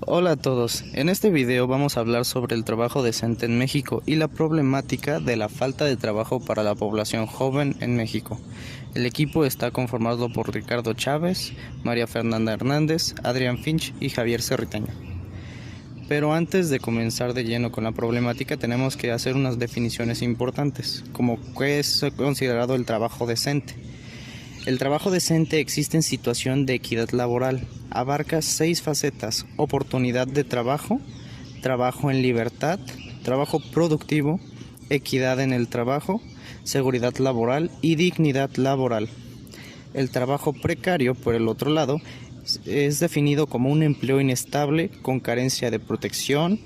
Hola a todos, en este video vamos a hablar sobre el trabajo decente en México y la problemática de la falta de trabajo para la población joven en México. El equipo está conformado por Ricardo Chávez, María Fernanda Hernández, Adrián Finch y Javier Cerriteño. Pero antes de comenzar de lleno con la problemática tenemos que hacer unas definiciones importantes, como qué es considerado el trabajo decente. El trabajo decente existe en situación de equidad laboral. Abarca 6 facetas: oportunidad de trabajo, trabajo en libertad, trabajo productivo, equidad en el trabajo, seguridad laboral y dignidad laboral. El trabajo precario, por el otro lado, es definido como un empleo inestable con carencia de protección,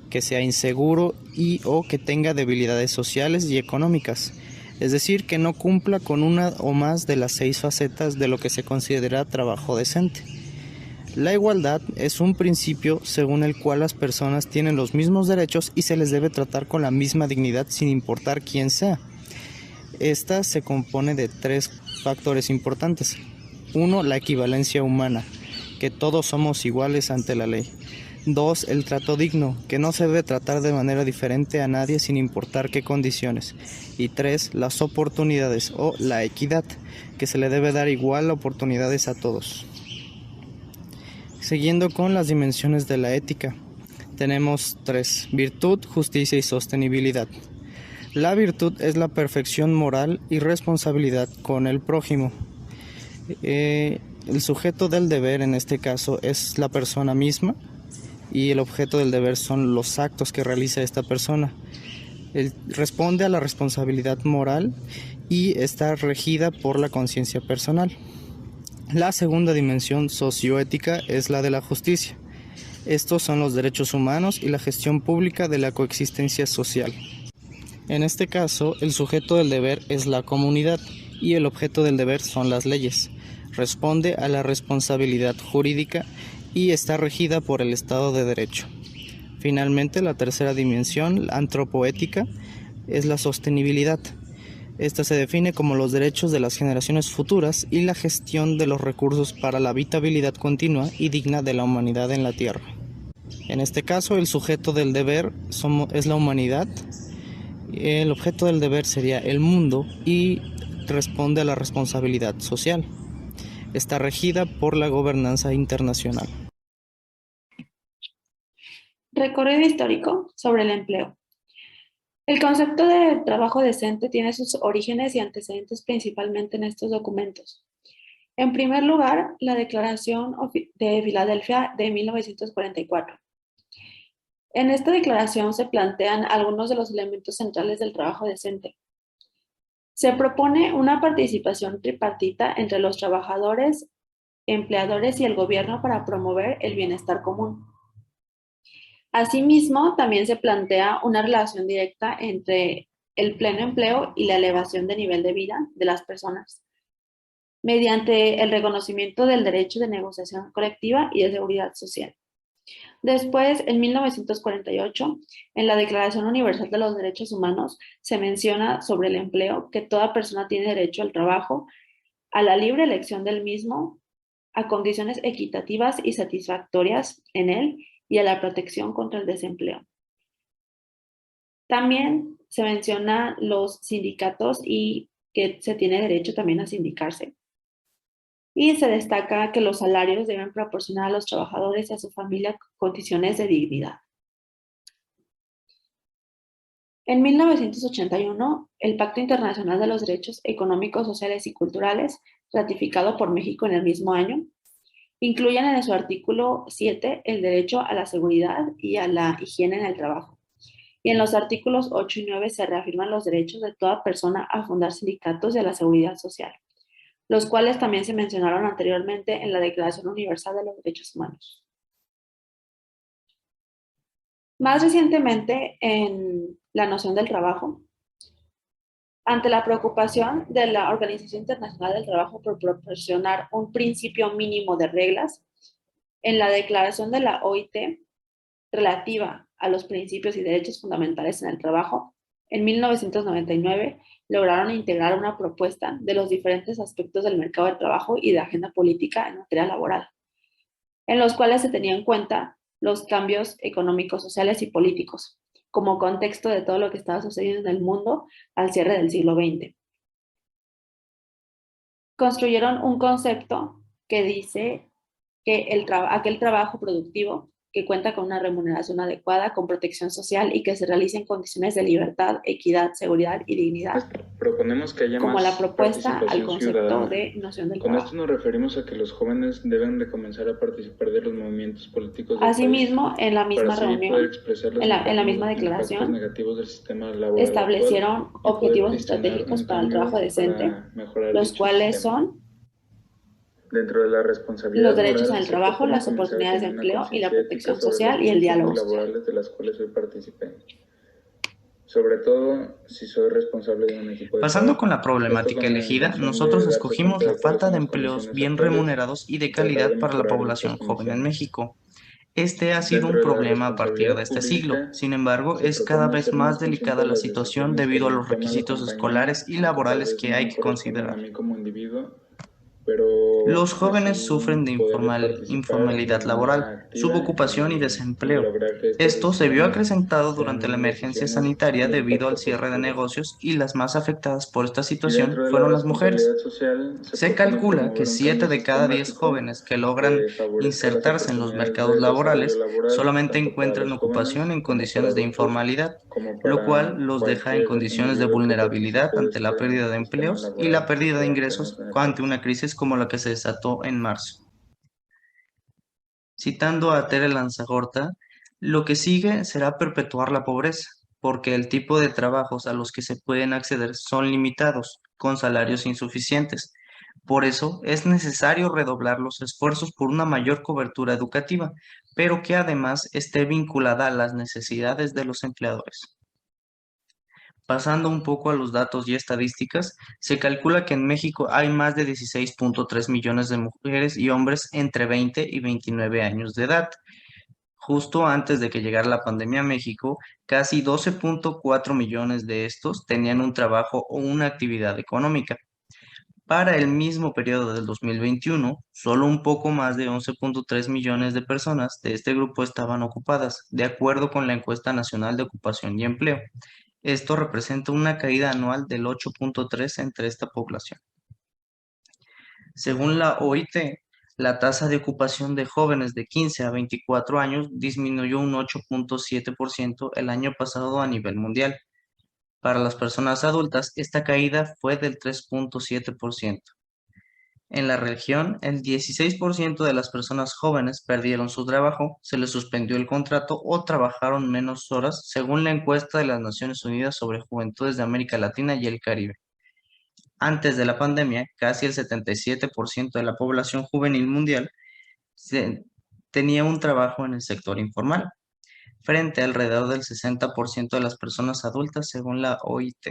que sea inseguro y o que tenga debilidades sociales y económicas, es decir, que no cumpla con una o más de las 6 facetas de lo que se considera trabajo decente. La igualdad es un principio según el cual las personas tienen los mismos derechos y se les debe tratar con la misma dignidad sin importar quién sea. Esta se compone de 3 factores importantes. 1. La equivalencia humana, que todos somos iguales ante la ley. 2. El trato digno, que no se debe tratar de manera diferente a nadie sin importar qué condiciones. Y 3. Las oportunidades o la equidad, que se le debe dar igual oportunidades a todos. Siguiendo con las dimensiones de la ética, tenemos 3: virtud, justicia y sostenibilidad. La virtud es la perfección moral y responsabilidad con el prójimo. El sujeto del deber en este caso es la persona misma y el objeto del deber son los actos que realiza esta persona. Él responde a la responsabilidad moral y está regida por la conciencia personal. La segunda dimensión socioética es la de la justicia. Estos son los derechos humanos y la gestión pública de la coexistencia social. En este caso, el sujeto del deber es la comunidad y el objeto del deber son las leyes. Responde a la responsabilidad jurídica y está regida por el Estado de Derecho. Finalmente, la tercera dimensión, la antropoética, es la sostenibilidad. Esta se define como los derechos de las generaciones futuras y la gestión de los recursos para la habitabilidad continua y digna de la humanidad en la Tierra. En este caso, el sujeto del deber es la humanidad. El objeto del deber sería el mundo y responde a la responsabilidad social. Está regida por la gobernanza internacional. Recorrido histórico sobre el empleo. El concepto de trabajo decente tiene sus orígenes y antecedentes principalmente en estos documentos. En primer lugar, la Declaración de Filadelfia de 1944. En esta declaración se plantean algunos de los elementos centrales del trabajo decente. Se propone una participación tripartita entre los trabajadores, empleadores y el gobierno para promover el bienestar común. Asimismo, también se plantea una relación directa entre el pleno empleo y la elevación de nivel de vida de las personas, mediante el reconocimiento del derecho de negociación colectiva y de seguridad social. Después, en 1948, en la Declaración Universal de los Derechos Humanos, se menciona sobre el empleo que toda persona tiene derecho al trabajo, a la libre elección del mismo, a condiciones equitativas y satisfactorias en él y a la protección contra el desempleo. También se menciona los sindicatos y que se tiene derecho también a sindicarse. Y se destaca que los salarios deben proporcionar a los trabajadores y a su familia condiciones de dignidad. En 1981, el Pacto Internacional de los Derechos Económicos, Sociales y Culturales, ratificado por México en el mismo año, incluyen en su artículo 7 el derecho a la seguridad y a la higiene en el trabajo. Y en los artículos 8 y 9 se reafirman los derechos de toda persona a fundar sindicatos y a la seguridad social, los cuales también se mencionaron anteriormente en la Declaración Universal de los Derechos Humanos. Más recientemente, en la noción del trabajo, ante la preocupación de la Organización Internacional del Trabajo por proporcionar un principio mínimo de reglas, en la declaración de la OIT relativa a los principios y derechos fundamentales en el trabajo, en 1999 lograron integrar una propuesta de los diferentes aspectos del mercado de trabajo y de agenda política en materia laboral, en los cuales se tenían en cuenta los cambios económicos, sociales y políticos, como contexto de todo lo que estaba sucediendo en el mundo al cierre del siglo XX. Construyeron un concepto que dice que aquel trabajo productivo que cuenta con una remuneración adecuada, con protección social y que se realice en condiciones de libertad, equidad, seguridad y dignidad, Proponemos que haya como la más propuesta al participación concepto ciudadana. de noción del Con esto trabajo. nos referimos a que los jóvenes deben de comenzar a participar de los movimientos políticos del país Asimismo, en la para misma así poder reunión, expresar los en la misma impactos declaración, negativos del sistema laboral actual establecieron y poder objetivos gestionar estratégicos un para el trabajo cambio decente, para mejorar los dicho cuales sistema. son Dentro de la los responsabilidad derechos en moral el se trabajo, propone las comenzar a oportunidades de tener una empleo y la conciencia ética protección sobre las social y el iniciativas diálogo social. laborales de las cuales hoy participé. Sobre todo si soy responsable de un equipo de Pasando con trabajo. la Esto problemática con la elegida, intención nosotros de darse escogimos cuenta la de cuáles falta son de las empleos condiciones bien actuales remunerados y de y tratar calidad de para la mejorar dichas población joven en condiciones. México. Este ha sido un Dentro de la problema a partir de responsabilidad este siglo. jurídica, Sin embargo, se es cada propone vez hacer más más delicada consciente la las situación decisiones que debido a me los toma la requisitos escolares compañía, y aunque tal laborales vez que no hay me que correspondan a considerar. mí como individuo, pero Los jóvenes sufren así de poder participar de informalidad manera laboral, activa subocupación y y desempleo. lograr que estas Esto se vio decisiones acrecentado durante la sean emergencia decisiones sanitaria de debido al impacto cierre de positivo. negocios y las más afectadas por esta Y situación dentro de la fueron las responsabilidad mujeres. social se Se propone calcula que promover un cambio 7 de cada 10 sistemático jóvenes que logran que favorezca las insertarse en los oportunidades mercados de desarrollo laborales laboral solamente tanto para encuentran los ocupación jóvenes en como para condiciones de adultos, informalidad, como lo cual para los deja en cualquier condiciones de individuo que vulnerabilidad participe de ante la este pérdida de sistema empleos y la laboral pérdida que de actualmente ingresos en el ante una país. crisis como la que se desató en marzo. Citando a Tere Lanzagorta, lo que sigue será perpetuar la pobreza, porque el tipo de trabajos a los que se pueden acceder son limitados, con salarios insuficientes. Por eso es necesario redoblar los esfuerzos por una mayor cobertura educativa, pero que además esté vinculada a las necesidades de los empleadores. Pasando un poco a los datos y estadísticas, se calcula que en México hay más de 16.3 millones de mujeres y hombres entre 20 y 29 años de edad. Justo antes de que llegara la pandemia a México, casi 12.4 millones de estos tenían un trabajo o una actividad económica. Para el mismo periodo del 2021, solo un poco más de 11.3 millones de personas de este grupo estaban ocupadas, de acuerdo con la Encuesta Nacional de Ocupación y Empleo. Esto representa una caída anual del 8.3 entre esta población. Según la OIT, la tasa de ocupación de jóvenes de 15 a 24 años disminuyó un 8.7% el año pasado a nivel mundial. Para las personas adultas, esta caída fue del 3.7%. En la región, el 16% de las personas jóvenes perdieron su trabajo, se les suspendió el contrato o trabajaron menos horas, según la encuesta de las Naciones Unidas sobre Juventudes de América Latina y el Caribe. Antes de la pandemia, casi el 77% de la población juvenil mundial tenía un trabajo en el sector informal, frente a alrededor del 60% de las personas adultas, según la OIT.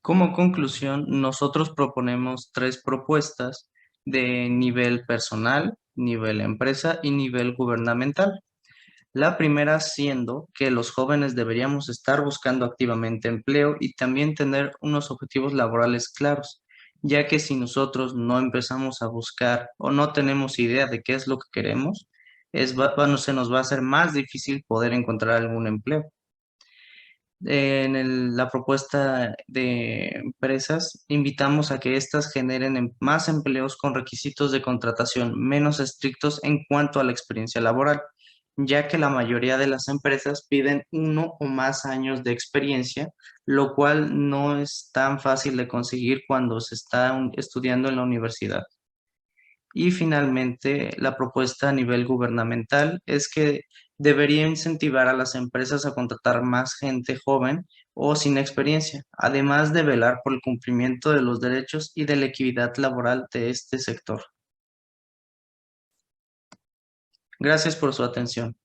Como conclusión, nosotros proponemos 3 propuestas de nivel personal, nivel empresa y nivel gubernamental. La primera siendo que los jóvenes deberíamos estar buscando activamente empleo y también tener unos objetivos laborales claros, ya que si nosotros no empezamos a buscar o no tenemos idea de qué es lo que queremos, se nos va a hacer más difícil poder encontrar algún empleo. La propuesta de empresas, invitamos a que éstas generen más empleos con requisitos de contratación menos estrictos en cuanto a la experiencia laboral, ya que la mayoría de las empresas piden 1 o más años de experiencia, lo cual no es tan fácil de conseguir cuando se está estudiando en la universidad. Y finalmente, la propuesta a nivel gubernamental es que debería incentivar a las empresas a contratar más gente joven o sin experiencia, además de velar por el cumplimiento de los derechos y de la equidad laboral de este sector. Gracias por su atención.